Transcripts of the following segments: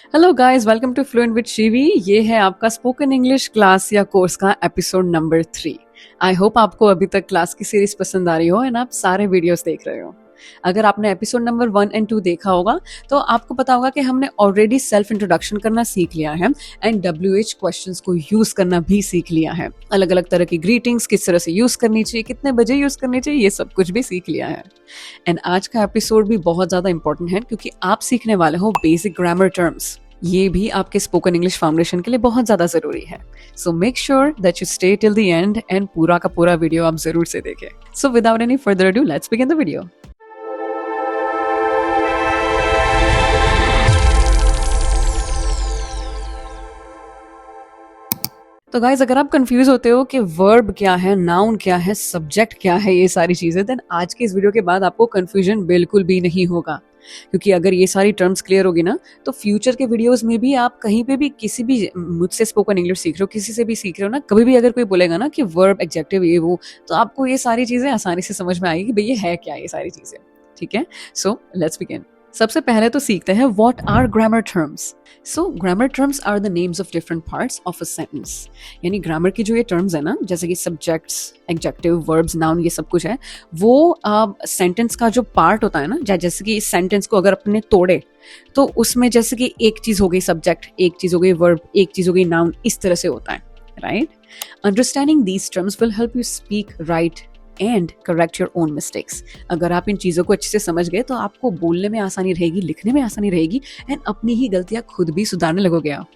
Hello guys, welcome to fluent with Shivi. ये है आपका स्पोकन इंग्लिश क्लास या कोर्स का एपिसोड नंबर 3। आई होप आपको अभी तक क्लास की सीरीज पसंद आ रही हो एंड आप सारे वीडियोस देख रहे हो। अगर आपने एपिसोड नंबर 1 एंड 2 देखा होगा तो आपको पता होगा कि हमने ऑलरेडी सेल्फ इंट्रोडक्शन करना सीख लिया है एंड WH क्वेश्चंस को यूज करना भी सीख लिया है। अलग अलग तरह की ग्रीटिंग्स किस तरह से यूज करनी चाहिए, कितने बजे यूज करनी चाहिए, ये सब कुछ भी सीख लिया है। एंड आज का एपिसोड भी बहुत ज्यादा इंपॉर्टेंट है क्योंकि आप सीखने वाले हो बेसिक ग्रामर टर्म्स। ये भी आपके स्पोकन इंग्लिश फाउंडेशन के लिए बहुत ज्यादा जरूरी है। So make sure that you stay till the end and पूरा का पूरा वीडियो आप जरूर से देखें। So without any further ado, let's begin the video. तो गाइज, अगर आप कंफ्यूज होते हो कि वर्ब क्या है, नाउन क्या है, सब्जेक्ट क्या है, ये सारी चीजें, देन आज के इस वीडियो के बाद आपको कंफ्यूजन बिल्कुल भी नहीं होगा। क्योंकि अगर ये सारी टर्म्स क्लियर होगी ना, तो फ्यूचर के वीडियोस में भी आप कहीं पे भी किसी भी मुझसे स्पोकन इंग्लिश सीख रहे हो, किसी से भी सीख रहे हो ना, कभी भी अगर कोई बोलेगा ना कि वर्ब, एडजेक्टिव, ये वो, तो आपको ये सारी चीजें आसानी से समझ में आएगी कि भाई ये है क्या, ये सारी चीजें। ठीक है, सो लेट्स बिगिन। सबसे पहले तो सीखते हैं what are grammar terms. So grammar terms are the names of different parts of a sentence. यानी ग्रामर की जो ये टर्म्स है ना, जैसे कि सब्जेक्ट्स, एडजेक्टिव, वर्ब्स, नाउन, ये सब कुछ है, वो सेंटेंस का जो पार्ट होता है ना, जैसे कि इस सेंटेंस को अगर अपने तोड़े तो उसमें जैसे कि एक चीज हो गई सब्जेक्ट, एक चीज हो गई वर्ब, एक चीज हो गई नाउन, इस तरह से होता है, right? Understanding these terms will help you speak right and correct your own mistakes. अगर आप इन चीज़ों को अच्छे से समझ गए तो आपको बोलने में आसानी रहेगी, लिखने में आसानी रहेगी एंड अपनी ही गलतियां खुद भी सुधारने लगोगे आप।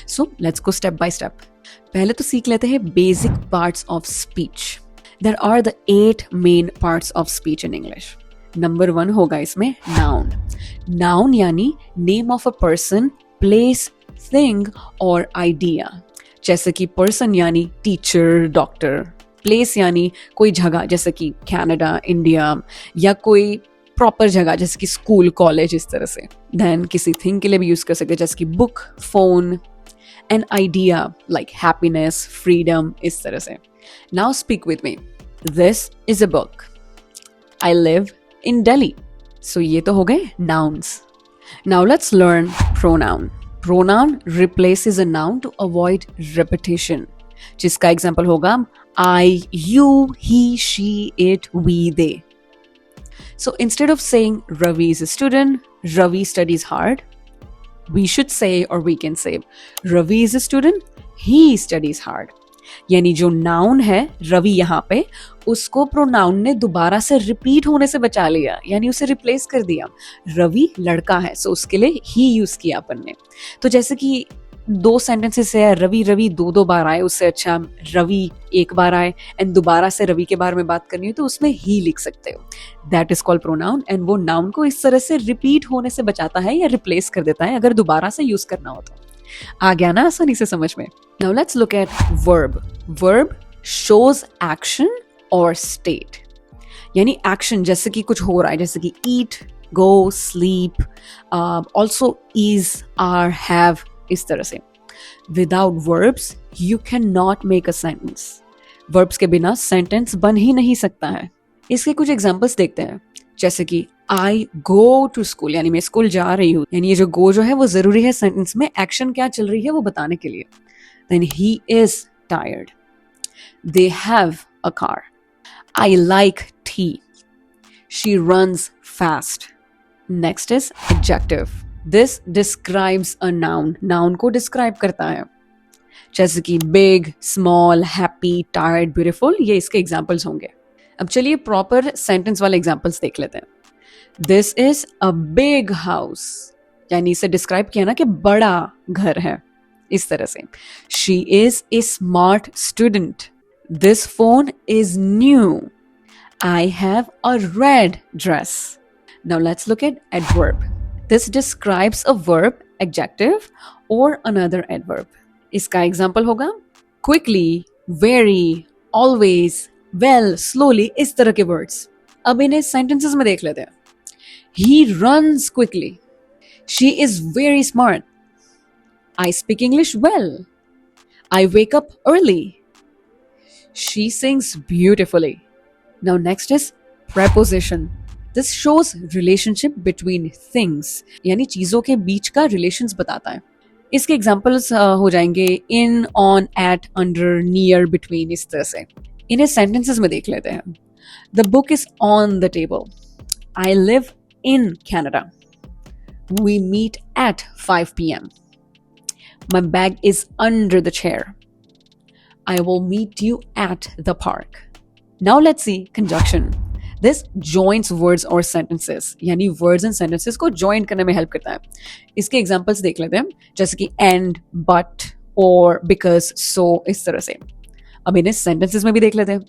So let's go step by step. पहले तो सीख लेते हैं basic parts of speech. There are the 8 main parts of speech in English. Number 1 होगा इसमें नाउन। नाउन यानी name of a person, place, thing और आइडिया। जैसे कि पर्सन यानी टीचर, डॉक्टर। प्लेस यानी कोई जगह, जैसे कि कनाडा, इंडिया, या कोई प्रॉपर जगह जैसे कि स्कूल, कॉलेज, इस तरह से। देन किसी थिंग के लिए भी यूज कर सकते हैं, जैसे कि book, phone. An idea like happiness, freedom, इस तरह से। Now speak with me. This is a book. I live in Delhi. So ये तो हो गए nouns. Now let's learn pronoun. Pronoun replaces a noun to avoid repetition, जिसका example होगा I, you, he, she, it, we, they. So instead of saying Ravi is a student, Ravi studies hard, we should say, or we can say, Ravi is a student, he studies hard. यानी जो noun है रवि, यहाँ पे उसको pronoun ने दोबारा से repeat होने से बचा लिया, यानी उसे रिप्लेस कर दिया। रवि लड़का है, सो उसके लिए ही यूज किया अपन ने। तो जैसे कि 2 सेंटेंसेस है, रवि रवि 2 बार आए, उससे अच्छा रवि 1 बार आए एंड दोबारा से रवि के बारे में बात करनी हो तो उसमें ही लिख सकते हो। That is called pronoun and वो नाउन को इस तरह से रिपीट होने से बचाता है या रिप्लेस कर देता है अगर दोबारा से यूज करना हो तो। आ गया ना आसानी से समझ में? Now let's look at verb. Verb shows action और स्टेट। यानी एक्शन, जैसे कि कुछ हो रहा है, जैसे कि eat, go, sleep, also is, are, have, इस तरह से। Without verbs you can not make a sentence. Verbs के बिना सेंटेंस बन ही नहीं सकता है। इसके कुछ एग्जांपल्स देखते हैं, जैसे कि आई गो टू स्कूल, यानी मैं स्कूल जा रही हूँ। यानी ये जो गो जो है वो जरूरी है सेंटेंस में, एक्शन क्या चल रही है वो बताने के लिए। Then he is tired. They have a car. I like tea. She runs fast. Next is adjective. This describes a noun. Noun को डिस्क्राइब करता है, जैसे कि big, small, happy, tired, beautiful, ये इसके एग्जाम्पल्स होंगे। अब चलिए प्रॉपर सेंटेंस वाले एग्जाम्पल्स देख लेते हैं। This is a big house, यानी इसे डिस्क्राइब किया ना कि बड़ा घर है, इस तरह से। She is a smart student. This phone is new. I have a red dress. Now let's look eight adverb. This describes a verb, adjective, or another adverb. इसका एग्जाम्पल होगा quickly, very, always, well, slowly, इस तरह के words. अब इन्हें sentences में देख लेते हैं। He runs quickly. She is very smart. I speak English well. I wake up early. She sings beautifully. Now next is preposition. This shows relationship between things, यानी चीजों के बीच का रिलेशंस बताता है। इसके एग्जाम्पल्स हो जाएंगे in, on, at, under, near, between, इस तरह से। इन्हें सेंटेंसेस में देख लेते हैं। The book is on the table, I live in Canada, we meet at 5 p.m. My bag is under the chair. I will meet you at the park. Now let's see conjunction. This joins words or sentences, यानी words and sentences को join करने में help करता है। इसके examples देख लेते हैं, जैसे कि and, but, or, because, so, इस तरह से। अब इन्हें sentences में भी देख लेते हैं।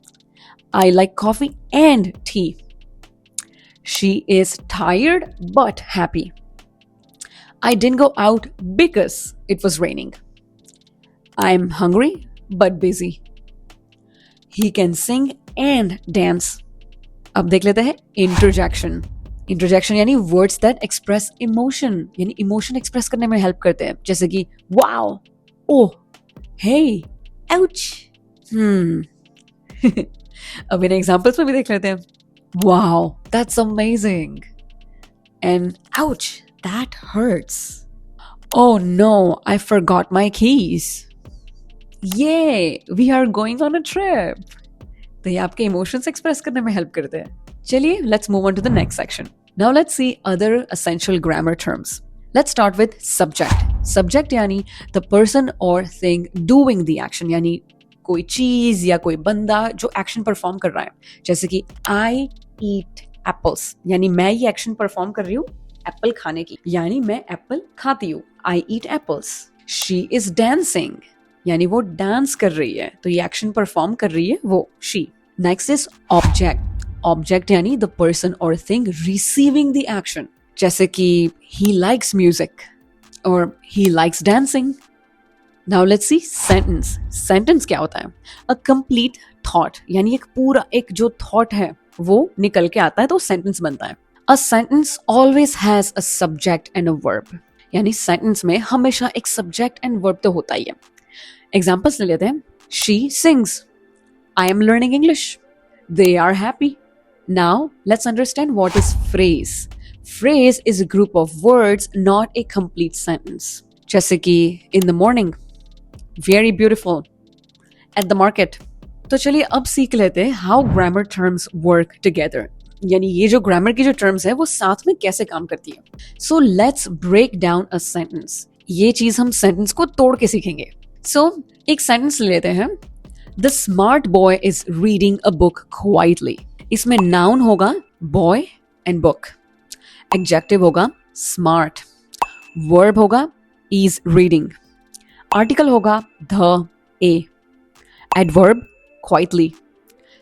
I like coffee and tea. She is tired but happy. I didn't go out because it was raining. I'm hungry but busy. He can sing and dance. अब देख लेते हैं interjection. Interjection यानी words that express emotion, यानी emotion express करने में help करते हैं, जैसे कि wow, oh, hey, ouch. अब इन examples में भी देख लेते हैं। Wow, that's amazing. And ouch, that hurts. Oh no, I forgot my keys. Yay, we are going on a trip. तो ये आपके इमोशंस एक्सप्रेस करने में हेल्प करते हैं। चलिए, let's move on to the next section. Now let's see other essential grammar terms. Let's start with subject. Subject यानी the person और थिंग डूइंग द एक्शन, यानी कोई चीज या कोई बंदा जो एक्शन परफॉर्म कर रहा है, जैसे कि आई ईट एप्पल्स, यानी मैं ये एक्शन परफॉर्म कर रही हूँ एप्पल खाने की, यानी मैं एप्पल खाती हूँ, आई ईट एप्पल्स। शी इज डांसिंग, यानी वो डांस कर रही है, तो ये एक्शन परफॉर्म कर रही है वो, she. Next is object. Object यानी द पर्सन और थिंग रिसीविंग द एक्शन, जैसे कि ही लाइक्स म्यूजिक और he likes dancing. Now let's C sentence. Sentence क्या होता है? अ कंप्लीट थॉट, यानी एक पूरा एक जो थॉट है वो निकल के आता है तो सेंटेंस बनता है। A sentence always has a subject and a verb, यानी सेंटेंस में हमेशा एक सब्जेक्ट एंड वर्ब तो होता ही है। एग्जाम्पल्स ले लेते हैं। She sings, I am learning English, they are happy. Now let's understand what is phrase. Phrase is a group of words, not a complete sentence, जैसे कि in the morning, very beautiful, at the market. तो चलिए अब सीख लेते हैं how grammar terms work together, यानी ये जो ग्रामर की जो टर्म्स है वो साथ में कैसे काम करती है। So let's break down a sentence. ये चीज हम सेंटेंस को तोड़ के सीखेंगे। सो एक सेंटेंस ले लेते हैं। The smart boy is reading a book quietly. इसमें नाउन होगा बॉय एंड बुक, एडजेक्टिव होगा स्मार्ट, वर्ब होगा इज रीडिंग, आर्टिकल होगा the, A, adverb quietly,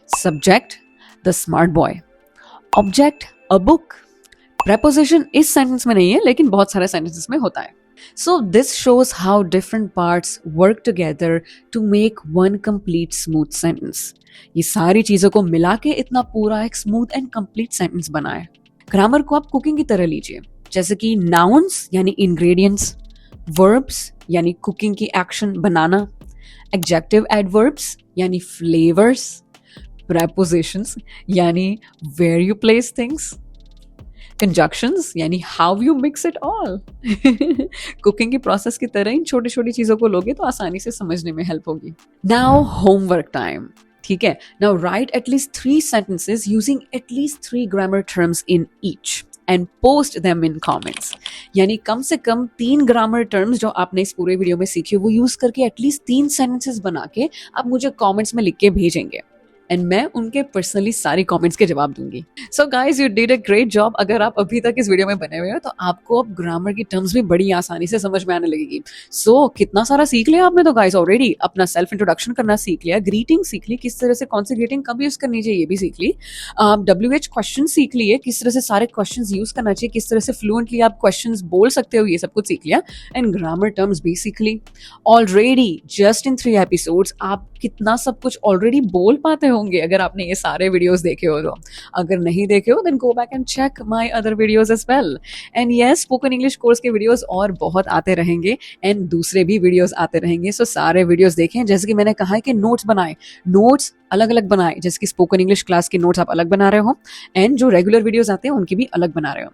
subject the smart boy, object a book. Preposition इस sentence में नहीं है लेकिन बहुत सारे सेंटेंसेस में होता है। So this shows how different parts work together to make one complete smooth sentence. ये सारी चीजों को मिला के इतना पूरा एक स्मूथ एंड कंप्लीट सेंटेंस बना है। ग्रामर को आप कुकिंग की तरह लीजिए, जैसे कि नाउन्स यानी इंग्रेडिएंट्स, वर्ब्स यानी कुकिंग की एक्शन बनाना, एडजेक्टिव एडवर्ब्स यानी फ्लेवर्स, prepositions यानी where you place things, conjunctions यानी how you mix it all। Cooking की प्रोसेस की तरह इन छोटी छोटी चीजों को लोगे तो आसानी से समझने में हेल्प होगी। नाउ होमवर्क टाइम, ठीक है। Now right at least 3 sentences using at least 3 grammar terms in each and post them in comments। यानी कम से कम 3 ग्रामर टर्म्स जो आपने इस पूरे वीडियो में सीखी वो यूज करके एटलीस्ट 3 sentences बना के आप मुझे कमेंट्स में लिख के भेजेंगे एंड मैं उनके पर्सनली सारी कमेंट्स के जवाब दूंगी। So guys you did a great job. अगर आप अभी तक इस वीडियो में बने हुए हो तो आपको अब ग्रामर की टर्म्स भी बड़ी आसानी से समझ में आने लगेगी। सो कितना सारा सीख लिया आपने तो गाइज ऑलरेडी। अपना सेल्फ इंट्रोडक्शन करना सीख लिया, ग्रीटिंग सीख ली, किस तरह से कौन सी ग्रीटिंग कब यूज करनी चाहिए ये भी सीख ली, WH क्वेश्चन सीख लिए, किस तरह से सारे क्वेश्चन यूज करना चाहिए, किस तरह से फ्लुएंटली आप क्वेश्चन बोल सकते हो, ये सब कुछ सीख लिया एंड ग्रामर टर्म्स भी सीख ली। ऑलरेडी जस्ट इन 3 एपिसोड्स आप कितना सब कुछ ऑलरेडी बोल पाते होंगे अगर आपने ये सारे वीडियोस देखे हो तो। अगर नहीं देखे हो then go back and check my other videos as well. And yes, spoken English course के वीडियोस और बहुत आते रहेंगे एंड दूसरे भी वीडियोस आते रहेंगे, सो सारे वीडियोस देखें। जैसे कि मैंने कहा है कि नोट्स बनाएं, नोट्स अलग अलग बनाएं, जैसे कि स्पोकन इंग्लिश क्लास के नोट्स आप अलग बना रहे हो एंड जो रेगुलर वीडियोस आते हैं उनकी भी अलग बना रहे हो।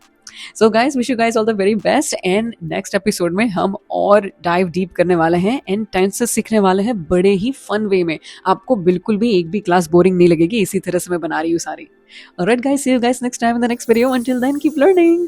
So guys, wish you guys all the very best and next episode में हम और डाइव डीप करने वाले हैं एंड टेंसेस सीखने वाले हैं बड़े ही फन वे में। आपको बिल्कुल भी एक भी क्लास बोरिंग नहीं लगेगी, इसी तरह से मैं बना रही हूँ सारी। Alright guys, see you guys next time in the next video. Until then keep learning.